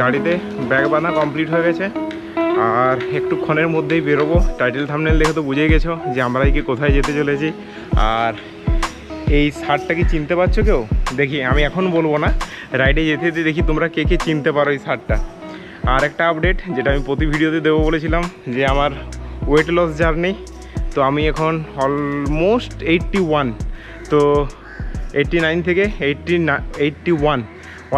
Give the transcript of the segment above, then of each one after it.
গাড়িতে ব্যাগ বাঁধা কমপ্লিট হয়ে গেছে আর একটুক্ষণের মধ্যেই বেরোবো। টাইটেল থাম্বনেল দেখে তো বুঝেই গেছো যে আমরা কি কোথায় যেতে চলেছি। আর এই শার্টটা কি চিনতে পারছো কেউ? দেখি, আমি এখন বলবো না, রাইডে যেতে যেতে দেখি তোমরা কে কে চিনতে পারো এই শার্টটা। আর একটা আপডেট যেটা আমি প্রতি ভিডিওতে দেবো বলেছিলাম, যে আমার ওয়েট লস জার্নি। তো আমি এখন অলমোস্ট 81, তো 89 থেকে 81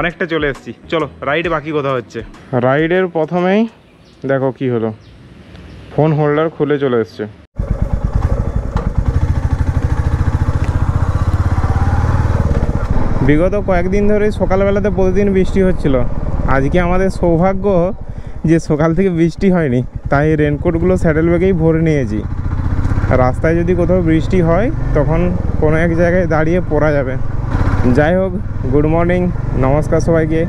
অনেকটা চলে এসেছি। চলো রাইডে বাকি কথা হচ্ছে। রাইডের প্রথমেই দেখো কি হলো, ফোন হোল্ডার খুলে চলে এসছে। বিগত কয়েকদিন ধরে সকালবেলাতে প্রতিদিন বৃষ্টি হচ্ছিল। আজকে আমাদের সৌভাগ্য যে সকাল থেকে বৃষ্টি হয়নি, তাই রেনকোটগুলো স্যাডেল ব্যাগেই ভরে নিয়েছি। রাস্তায় যদি কোথাও বৃষ্টি হয় তখন কোনো এক জায়গায় দাঁড়িয়ে পড়া যাবে। যাই হোক, গুড মর্নিং, নমস্কার সবাইকে।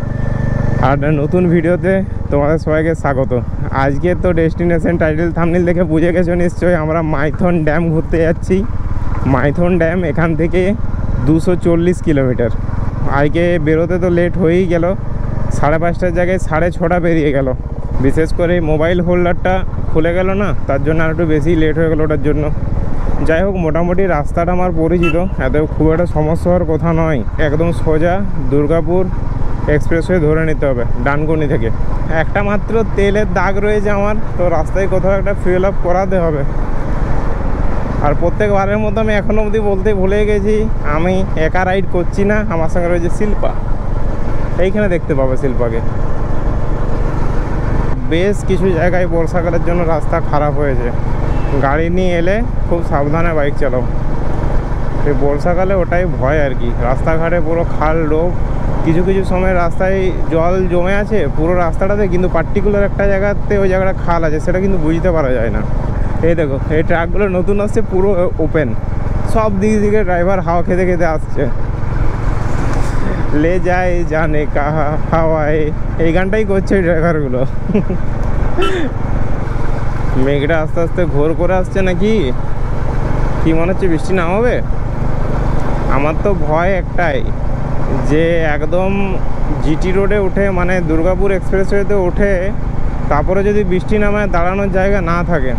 আর নতুন ভিডিওতে তোমাদের সবাইকে স্বাগত। আজকে তো ডেস্টিনেশন টাইটেল থাম্বনেল দেখে বুঝে গেছো নিশ্চয়ই, আমরা মাইথন ড্যাম ঘুরতে যাচ্ছি। মাইথন ড্যাম এখান থেকে 240 কিলোমিটার। আজকে বেরোতে তো লেট হয়েই গেল, 5:30টার জায়গায় 6:30 বেরিয়ে গেল। বিশেষ করে মোবাইল হোল্ডারটা খুলে গেল না, তার জন্য আর একটু বেশি লেট হয়ে গেল ওটার জন্য। যাই হোক, মোটামুটি রাস্তাটা আমার পরিচিত, এত খুব একটা সমস্যা হওয়ার কথা নয়। একদম সোজা দুর্গাপুর এক্সপ্রেসওয়ে ধরে নিতে হবে ডানকুনি থেকে। একটা মাত্র তেলের দাগ রয়েছে আমার, তো রাস্তায় কোথাও একটা ফুয়েল আপ করাতে হবে। আর প্রত্যেকবারের মতো আমি এখনও অবধি বলতে ভুলে গেছি, আমি একা রাইড করছি না, আমার সঙ্গে রয়েছে শিল্পা। এইখানে দেখতে পাবে শিল্পাকে। বেশ কিছু জায়গায় বর্ষাকালের জন্য রাস্তা খারাপ হয়েছে, গাড়ি নিয়ে এলে খুব সাবধানে বাইক চালাও। এই বর্ষাকালে ওটাই ভয় আর কি, রাস্তাঘাটে পুরো খাল ডোব। কিছু কিছু সময় রাস্তায় জল জমে আছে পুরো রাস্তাটাতে, কিন্তু পার্টিকুলার একটা জায়গাতে ওই জায়গাটা খাল আছে, সেটা কিন্তু বুঝতে পারা যায় না। এই দেখো, এই ট্রাকগুলো নতুন আসছে, পুরো ওপেন, সব দিক দিকে ড্রাইভার হাওয়া খেতে খেতে আসছে। লে যায় জানে কাহা হাওয়ায়, এই গানটাই করছে ওই ড্রাইভারগুলো। মেঘটা আস্তে আস্তে ঘোর করে আসছে নাকি, কি মনে হচ্ছে বৃষ্টি নামাবে? আমার তো ভয় একটাই, যে একদম জিটি রোডে উঠে, মানে দুর্গাপুর এক্সপ্রেসওয়েতে উঠে তারপরে যদি বৃষ্টি নামায় দাঁড়ানোর জায়গা না থাকে।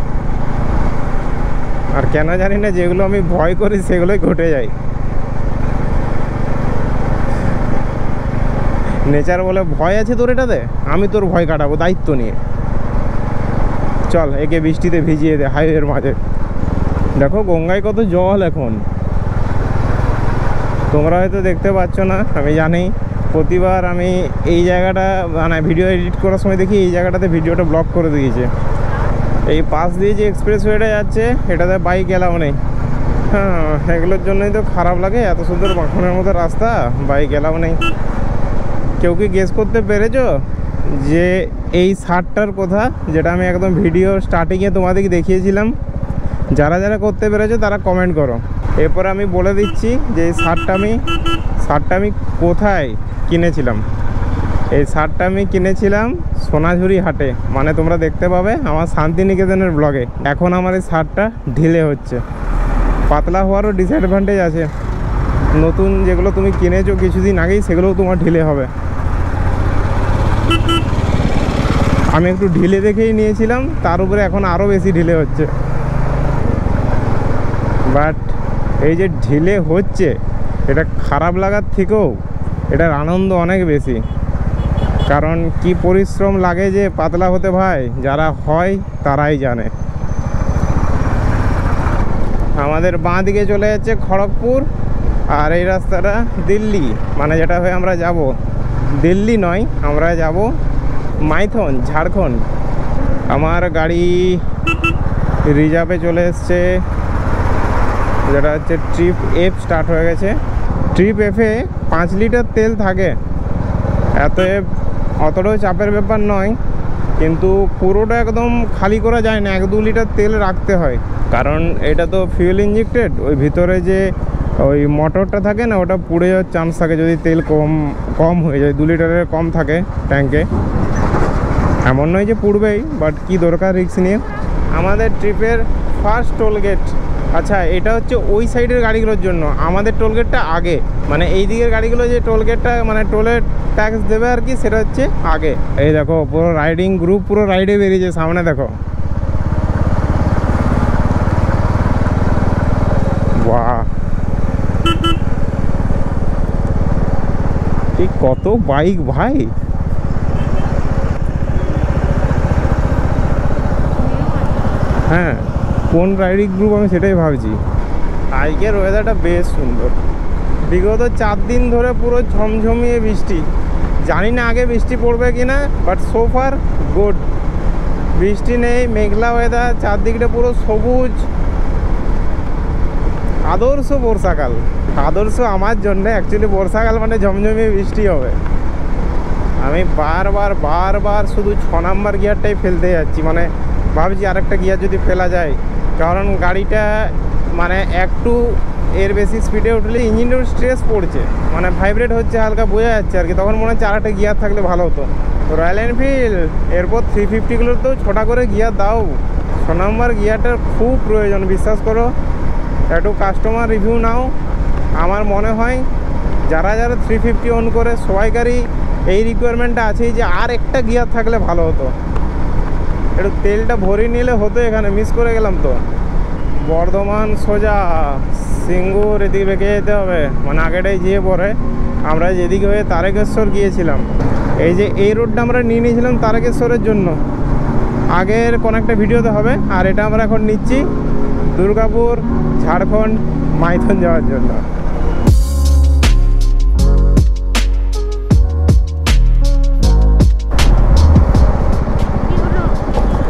আর কেন জানি না, যেগুলো আমি ভয় করি সেগুলোই ঘটে যায়। নেচার বলে ভয় আছে তোর এটাতে, আমি তোর ভয় কাটাবো দায়িত্ব নিয়ে। চল একে বৃষ্টিতে ভিজিয়ে দে হাইওয়ের মাঝে। দেখো গঙ্গায় কত জল এখন, তোমরা হয়তো দেখতে পাচ্ছ না, আমি জানি। প্রতিবার আমি এই জায়গাটা, মানে ভিডিও এডিট করার সময় দেখি এই জায়গাটাতে ভিডিওটা ব্লক করে দিয়েছে। এই পাশ দিয়ে যে এক্সপ্রেসওয়েটা যাচ্ছে, এটাতে বাইক এলাও নেই। হ্যাঁ, এগুলোর জন্যই তো খারাপ লাগে, এত সুন্দর মাখনের মতো রাস্তা, বাইক এলাও নেই। কেউ কি গেস করতে পেরেছো যে এই শার্টটার কথা, যেটা আমি একদম ভিডিও স্টার্টিংয়ে তোমাদেরকে দেখিয়েছিলাম? যারা যারা করতে পেরেছো তারা কমেন্ট করো। এরপর আমি বলে দিচ্ছি যে এই শার্টটা আমি কোথায় কিনেছিলাম। এই শার্টটা আমি কিনেছিলাম সোনাঝুরি হাটে, মানে তোমরা দেখতে পাবে আমার শান্তিনিকেতনের ব্লগে। এখন আমার এই শার্টটা ঢিলে হচ্ছে। পাতলা হওয়ারও ডিসঅ্যাডভান্টেজ আছে, নতুন যেগুলো তুমি কিনেছো কিছুদিন আগেই সেগুলোও তোমার ঢিলে হবে। আমি একটু ঢিলে দেখেই নিয়েছিলাম, তার উপরে এখন আরও বেশি ঢিলে হচ্ছে। বাট এই যে ঢিলে হচ্ছে, এটা খারাপ লাগার থেকেও এটার আনন্দ অনেক বেশি। কারণ কি পরিশ্রম লাগে যে পাতলা হতে, ভাই যারা হয় তারাই জানে। আমাদের বাঁ দিকে চলে যাচ্ছে খড়গপুর, আর এই রাস্তাটা দিল্লি, মানে যেটা হয়ে আমরা যাব, দিল্লি নয়, আমরা যাব মাইথন, ঝাড়খণ্ড। আমার গাড়ি রিজার্ভে চলে এসছে, যেটা হচ্ছে ট্রিপ এফ স্টার্ট হয়ে গেছে। ট্রিপ এফে 5 লিটার তেল থাকে, অতটাও চাপের ব্যাপার নয়, কিন্তু পুরোটা একদম খালি করা যায় না, 1-2 লিটার তেল রাখতে হয়। কারণ এটা তো ফিউয়েল ইঞ্জেক্টেড, ওই ভিতরে যে ওই মোটরটা থাকে না, ওটা পুড়ে যাওয়ার চান্স থাকে যদি তেল কম হয়ে যায়। 2 লিটারের কম থাকে ট্যাঙ্কে, এমন নয় যে পুড়বেই, বাট কি দরকার রিস্ক নিয়ে। আমাদের ট্রিপের ফার্স্ট টোল গেট আচ্ছা, এটা হচ্ছে ওই সাইডের গাড়িগুলোর জন্য, আমাদের টোলগেটটা আগে, মানে এই দিকের গাড়িগুলো যে টোলগেটটা মানে টোলের ট্যাক্স দেবে আর কি, সেটা হচ্ছে আগে। এই দেখো পুরো রাইডিং গ্রুপ পুরো রাইডে বেরিয়েছে, সামনে দেখো। বাহ, কি কত বাইক ভাই! হ্যাঁ, কোন রাইডিং গ্রুপ আমি সেটাই ভাবছি। আজকের ওয়েদারটা বেশ সুন্দর। বিগত 4 দিন ধরে পুরো ঝমঝমিয়ে বৃষ্টি, জানি না আগে বৃষ্টি পড়বে কিনা, বাট সো ফার গুড। বৃষ্টি নেই, মেঘলা ওয়েদার, চারদিকটা পুরো সবুজ, আদর্শ বর্ষাকাল। আদর্শ আমার জন্য, অ্যাকচুয়ালি বর্ষাকাল মানে ঝমঝমিয়ে বৃষ্টি হবে। আমি বারবার শুধু 6 নাম্বার গিয়ারটাই ফেলতে যাচ্ছি, মানে ভাবছি আরেকটা গিয়ার যদি ফেলা যায়, কারণ গাড়িটা মানে একটু এর বেশি স্পিডে উঠলে ইঞ্জিনের স্ট্রেস পড়ছে, মানে ভাইব্রেট হচ্ছে হালকা, বোঝা যাচ্ছে আর কি। তখন মনে হচ্ছে আরেকটা গিয়ার থাকলে ভালো হতো। রয়্যাল এনফিল্ড এরপর 350গুলোতেও ছোটা করে গিয়ার দাও। 6 নাম্বার গিয়ারটার খুব প্রয়োজন, বিশ্বাস করো। একটু কাস্টমার রিভিউ নাও। আমার মনে হয় যারা 350 অন করে সবাইকারই এই রিকোয়ারমেন্টটা আছেই যে আর একটা গিয়ার থাকলে ভালো হতো। একটু তেলটা ভরে নিলে হতো, এখানে মিস করে গেলাম তো। বর্ধমান সোজা সিঙ্গুর এদিকে বেঁকে যেতে হবে, মানে আগেটাই যেয়ে পরে আমরা যেদিকে হয়ে তারকেশ্বর গিয়েছিলাম। এই যে এই রোডটা আমরা নিয়ে নিয়েছিলাম তারকেশ্বরের জন্য, আগের কোন একটা ভিডিওতে হবে। আর এটা আমরা এখন নিচ্ছি দুর্গাপুর, ঝাড়খণ্ড, মাইথন যাওয়ার জন্য।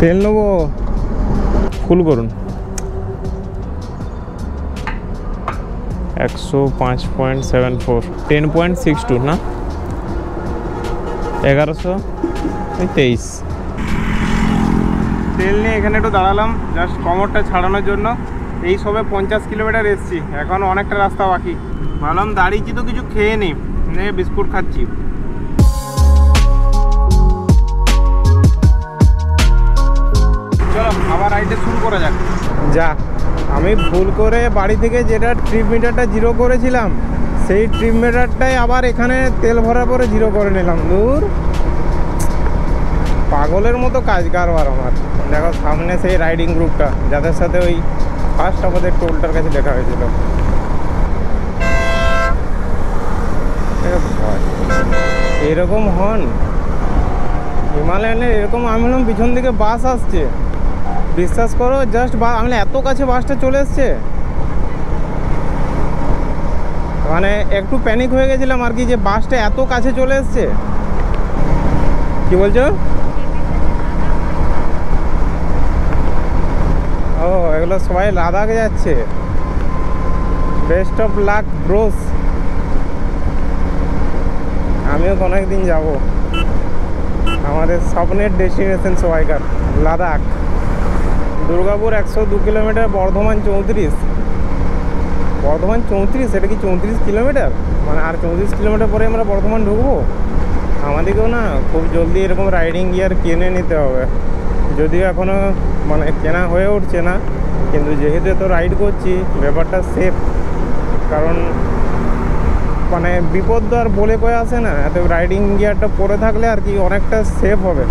তেল নেবো, ফুল করুন। 105.74, 10.62 না, 1123। তেল নিয়ে এখানে একটু দাঁড়ালাম জাস্ট কমরটা ছাড়ানোর জন্য। এই সবে 50 কিলোমিটার এসছি, এখন অনেকটা রাস্তা বাকি। ভাবলাম দাঁড়িয়েছি তো কিছু খেয়ে নিই, বিস্কুট খাচ্ছি। চলো আবার রাইডে শুরু করা যাক। যা, আমি ভুল করে বাড়ি থেকে যেটা ট্রিপ মিটারটা 0 করেছিলাম, সেই ট্রিপ মিটারটাই আবার এখানে তেল ভরার পরে 0 করে নিলাম। দূর, পাগলের মতো কাজ কারবার আমার। দেখো সামনে সেই রাইডিং গ্রুপটা, যাদের সাথে ওই ফার্স্ট আমাদের টোলটার কাছে দেখা হয়েছিল। এরকম হন হিমালয়ানের, এরকম আমি বললাম পিছন দিকে বাস আসছে, বিশ্বাস করো জাস্ট আমি এত কাছে বাসটা চলে এসছে, মানে একটু প্যানিক হয়ে গেছিলাম আর কি, যে বাসটা এত কাছে চলে এসছে। কি বলছো? ও, এগুলো সবাই লাদাখ যাচ্ছে। বেস্ট অফ লাক ব্রোস, আমিও কোনো একদিন যাব। আমাদের স্বপ্নের ডেস্টিনেশন সবাইকার লাদাখ। দুর্গাপুর 102 কিলোমিটার, বর্ধমান 34। বর্ধমান 34, এটা কি 34 কিলোমিটার? মানে আর 34 কিলোমিটার পরে আমরা বর্ধমান ঢুকবো। আমাদেরকেও না খুব জলদি এরকম রাইডিং গিয়ার কিনে নিতে হবে, যদিও এখনও মানে কেনা হয়ে উঠছে না, কিন্তু যেহেতু এত রাইড করছি ব্যাপারটা সেফ। কারণ মানে বিপদ তো আর বলে কয়ে আসে না, এত রাইডিং গিয়ারটা পরে থাকলে আর কি অনেকটা সেফ হবে,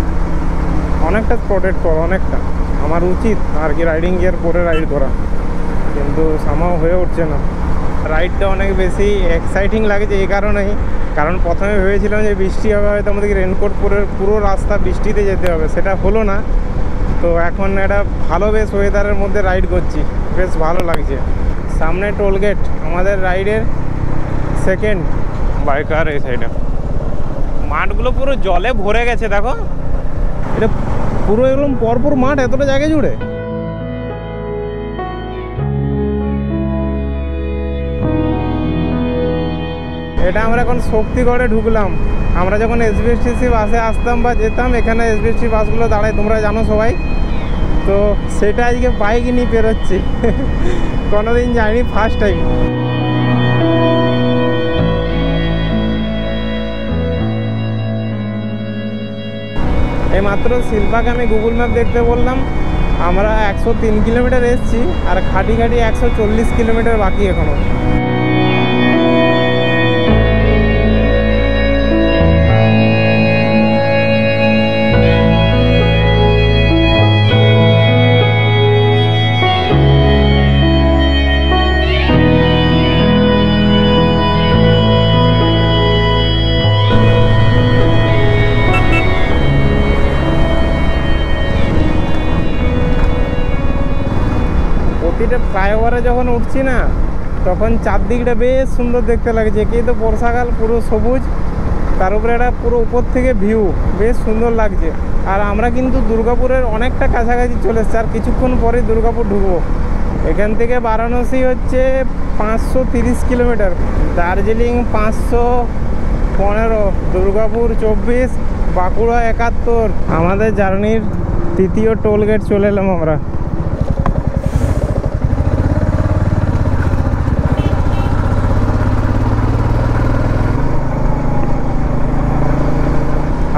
অনেকটা প্রোটেক্ট করো, অনেকটা। আমার উচিত আর কি রাইডিং গিয়ার পরে রাইড করা, কিন্তু সামাও হয়ে উঠছে না। রাইডটা অনেক বেশি এক্সাইটিং লাগছে এই কারণেই, কারণ প্রথমে ভেবেছিলাম যে বৃষ্টি হবে, হয়তো আমাদেরকে রেনকোট পরে পুরো রাস্তা বৃষ্টিতে যেতে হবে, সেটা হলো না। তো এখন একটা ভালো বেশ ওয়েদারের মধ্যে রাইড করছি, বেশ ভালো লাগছে। সামনে টোলগেট, আমাদের রাইডের সেকেন্ড বাইকার। এই সাইডে মাঠগুলো পুরো জলে ভরে গেছে, দেখো এটা পুরো এরকম পরপর মাঠ এতটা জায়গা জুড়ে। এটা আমরা এখন শক্তিগড়ে ঢুকলাম। আমরা যখন এসবিএসটিসি বাসে আসতাম বা যেতাম, এখানে এসবিএসটি বাসগুলো দাঁড়ায়, তোমরা জানো সবাই। তো সেটা আজকে বাইক নিয়ে পেরোচ্ছি, কোনোদিন যাইনি, ফার্স্ট টাইম। এই মাত্র শিল্পাকে আমি গুগল ম্যাপ দেখতে বললাম, আমরা 103 কিলোমিটার এসেছি, আর খাটি 140 কিলোমিটার বাকি এখনো। ফ্লাইওভারে যখন উঠছি না, তখন চারদিকটা বেশ সুন্দর দেখতে লাগছে। একেই তো বর্ষাকাল, পুরো সবুজ, তার উপরে একটা পুরো উপর থেকে ভিউ বেশ সুন্দর লাগছে। আর আমরা কিন্তু দুর্গাপুরের অনেকটা কাছাকাছি চলে এসেছি, আর কিছুক্ষণ পরেই দুর্গাপুর ঢুকবো। এখান থেকে বারাণসী হচ্ছে 530 কিলোমিটার, দার্জিলিং 515, দুর্গাপুর 24, বাঁকুড়া 71। আমাদের জার্নির তৃতীয় টোল গেট চলে এলাম আমরা।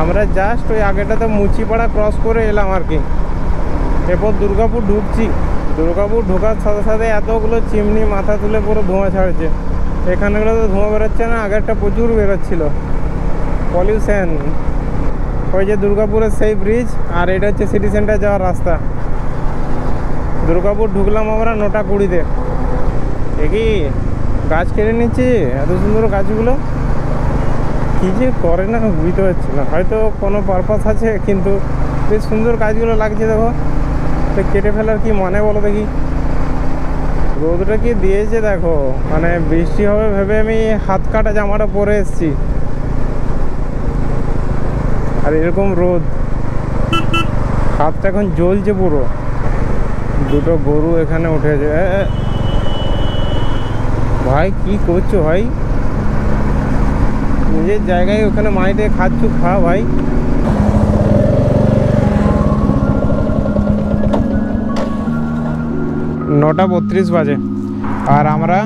আমরা জাস্ট ওই আগেটাতে মুচিপাড়া ক্রস করে এলাম আর কি। এরপর দুর্গাপুর ঢুকছি। দুর্গাপুর ঢোকার সাথে সাথে এতগুলো চিমনি মাথা তুলে পুরো ধোঁয়া ছাড়ছে। এখানেগুলো তো ধোঁয়া বেরোচ্ছে না, আগেরটা প্রচুর বেরোচ্ছিল, পলিউশন। ওই যে দুর্গাপুরের সেই ব্রিজ, আর এটা হচ্ছে সিটি সেন্টার যাওয়ার রাস্তা। দুর্গাপুর ঢুকলাম আমরা 9:20-তে। দেখি গাছ কেটে নিচ্ছি, এত সুন্দর গাছগুলো কী যে করে না বুঝতে পারছি না, হয়তো কোনো পারপাস আছে, কিন্তু বেশ সুন্দর গাছগুলো লাগছে। দেখো তো কেটে ফেলার কি মানে বলো দেখি। রোদটা কি দিয়েছে দেখো, মানে বৃষ্টি হবে ভেবে আমি হাত কাটা জামাটা পরে এসেছি, আর এরকম রোদ, হাতটা এখন জ্বলছে পুরো। দুটো গরু এখানে উঠেছে। ভাই কি করছো ভাই, নিজের জায়গায় ওখানে মাইতে খাচ্ছু, খা ভাই। 9:32 বাজে, আর আমরা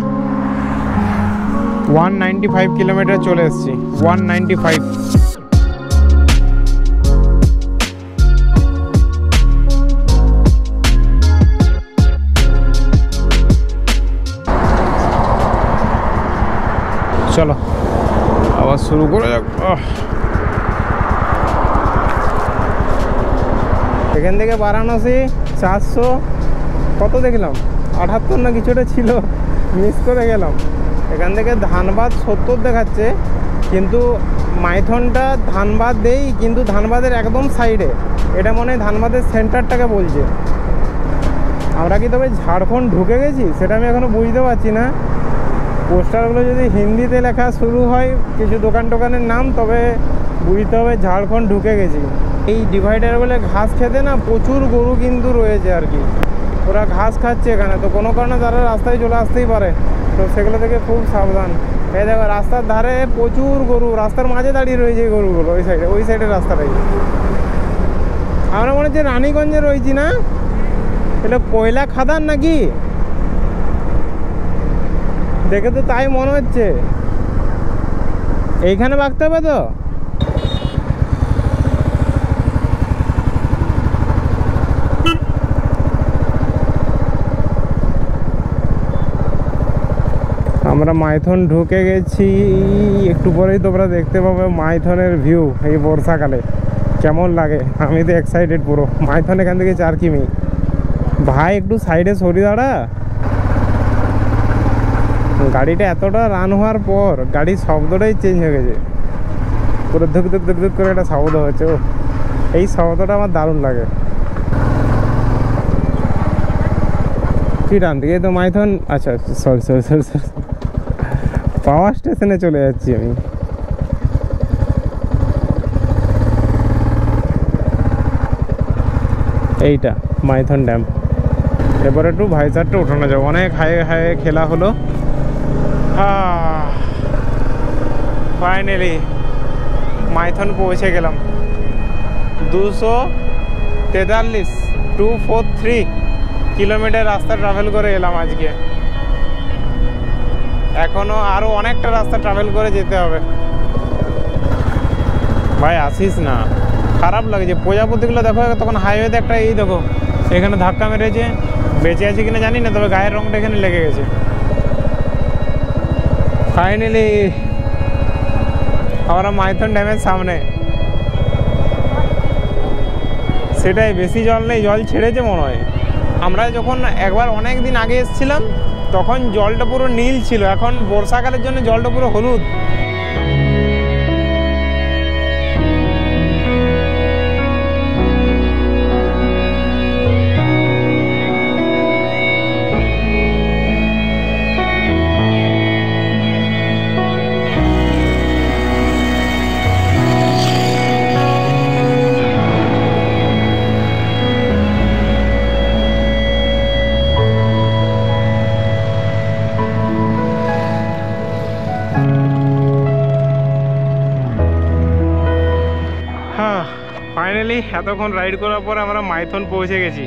195 কিলোমিটার চলে এসেছি। 195। চলো আবার শুরু করে যাক। এখান থেকে বারাণসী 400 কত দেখলাম, 78 না কিছুটা ছিল, মিস করে গেলাম। এখান থেকে ধানবাদ 70 দেখাচ্ছে, কিন্তু মাইথনটা ধানবাদ দেই, কিন্তু ধানবাদের একদম সাইডে। এটা মনে হয় ধানবাদের সেন্টারটাকে বলছে। আমরা কি তবে ঝাড়খণ্ড ঢুকে গেছি সেটা আমি এখনও বুঝতে পারছি না। পোস্টারগুলো যদি হিন্দিতে লেখা শুরু হয়, কিছু দোকান টোকানের নাম, তবে বুঝতে হবে ঝাড়খণ্ড ঢুকে গেছি। এই ডিভাইডার বলে ঘাস খেতে না প্রচুর গরু কিন্তু রয়েছে আর কি, ওরা ঘাস খাচ্ছে এখানে। তো কোনো কারণে তারা রাস্তায় চলে আসতেই পারে, তো সেগুলো থেকে খুব সাবধান। এই দেখো রাস্তার ধারে প্রচুর গরু, রাস্তার মাঝে দাঁড়িয়ে রয়েছে এই গরুগুলো, ওই সাইডে রাস্তাটাই। আমরা মনে হচ্ছে রানীগঞ্জে রয়েছি না, এটা কয়লা খাদান নাকি, দেখে তো তাই মনে হচ্ছে। এইখানে বাঁকতে হবে তো। আমরা মাইথন ঢুকে গেছি, একটু পরেই তোমরা দেখতে পাবে মাইথনের ভিউ এই বর্ষাকালে কেমন লাগে। আমি তো এক্সাইটেড পুরো। মাইথন এখান থেকে 4 কিমি। ভাই একটু সাইডে সরি দাঁড়া। গাড়িটা এতটা রান হওয়ার পর গাড়ির শব্দটাই চেঞ্জ হয়ে গেছে, পুরো ধুক ধুক ধুক ধুক করে একটা শব্দ হচ্ছে। এই শব্দটা আমার দারুণ লাগে। কি ডান দিকে তো মাইথন, আচ্ছা সরি সরি সরি সরি, পাওয়ার স্টেশনে চলে যাচ্ছি আমি। এইটা মাইথন ড্যাম। এবার একটু ভাইসারটা উঠানো যাবে, অনেক হাই হাই খেলা হলো। ফাইনালি মাইথন পৌঁছে গেলাম। 243 কিলোমিটার রাস্তা ট্রাভেল করে এলাম আজকে। এখনো আরো অনেকটা রাস্তা ট্রাভেল করে যেতে হবে। ভাই আসিস না, খারাপ লাগছে। প্রজাপতিগুলো দেখো, তখন হাইওয়েতে একটা এই দেখো এখানে ধাক্কা মেরেছে, বেঁচে আছে কিনা জানি না, তবে গায়ের রংটা এখানে লেগে গেছে। ফাইনালি আমরা মাইথন ড্যামের সামনে। সেটাই, বেশি জল নেই, জল ছেড়েছে মনে হয়। আমরা যখন একবার অনেক দিন আগে এসেছিলাম তখন জলটা পুরো নীল ছিল, এখন বর্ষাকালের জন্য জলটা পুরো হলুদ। ফাইনালি এতক্ষণ রাইড করার পর আমরা মাইথন পৌঁছে গেছি।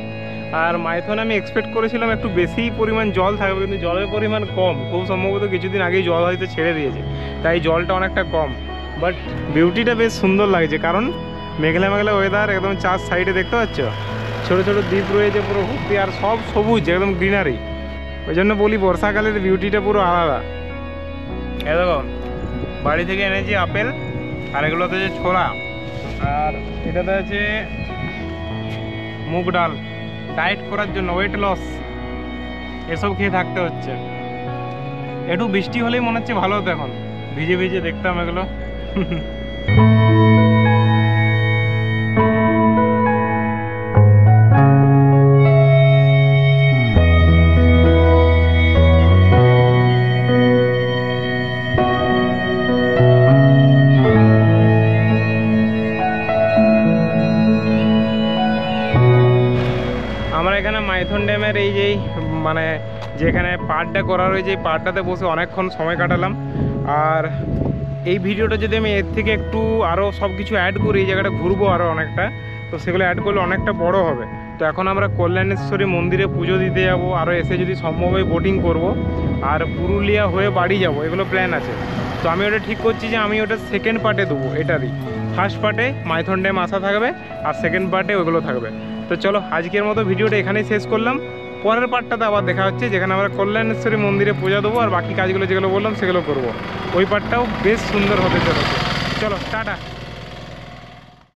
আর মাইথন আমি এক্সপেক্ট করেছিলাম একটু বেশি পরিমাণ জল থাকবে, কিন্তু জলের পরিমাণ কম। খুব সম্ভবত কিছুদিন আগেই জল হয়তো ছেড়ে দিয়েছে, তাই জলটা অনেকটা কম। বাট বিউটিটা বেশ সুন্দর লাগছে, কারণ মেঘলা মেঘলা ওয়েদার, একদম চার সাইডে দেখতে পাচ্ছ ছোটো ছোটো দ্বীপ রয়েছে পুরো ভর্তি, আর সব সবুজ, একদম গ্রিনারি। ওই জন্য বলি বর্ষাকালের বিউটিটা পুরো আলাদা। এ দেখো, বাড়ি থেকে এনেছি আপেল, আর এগুলোতে যে ছোলা, আর এটাতে আছে মুগ ডাল। ডায়েট করার জন্য, ওয়েট লস, এসব খেয়ে থাকতে হচ্ছে। একটু বৃষ্টি হলেই মনে হচ্ছে ভালো হতো, এখন ভিজে ভিজে দেখতাম এগুলো। আমরা এখানে মাইথন ড্যামের এই যে মানে যেখানে পার্কটা করা রয়েছে, এই পার্কটাতে বসে অনেকক্ষণ সময় কাটালাম। আর এই ভিডিওটা যদি আমি এর থেকে একটু আরও সব কিছু অ্যাড করি, এই জায়গাটা ঘুরবো আরও অনেকটা, তো সেগুলো অ্যাড করলে অনেকটা বড় হবে। তো এখন আমরা কল্যাণেশ্বরী মন্দিরে পুজো দিতে যাব, আরও এসে যদি সম্ভব হয় বোটিং করব, আর পুরুলিয়া হয়ে বাড়ি যাব, এগুলো প্ল্যান আছে। তো আমি ওটা ঠিক করছি যে আমি ওটা সেকেন্ড পার্টে দেবো এটারই। ফার্স্ট পার্টে মাইথন ড্যাম আসা থাকবে, আর সেকেন্ড পার্টে ওইগুলো থাকবে। তো চলো আজকের মতো ভিডিওটা এখানেই শেষ করলাম। পরের পার্টটাতে আবার দেখা হচ্ছে, যেখানে আমরা কল্যাণেশ্বরী মন্দিরে পূজা দেবো, আর বাকি কাজগুলো যেগুলো বললাম সেগুলো করব। ওই পার্টটাও বেশ সুন্দর হতে চলেছে। চলো টাটা।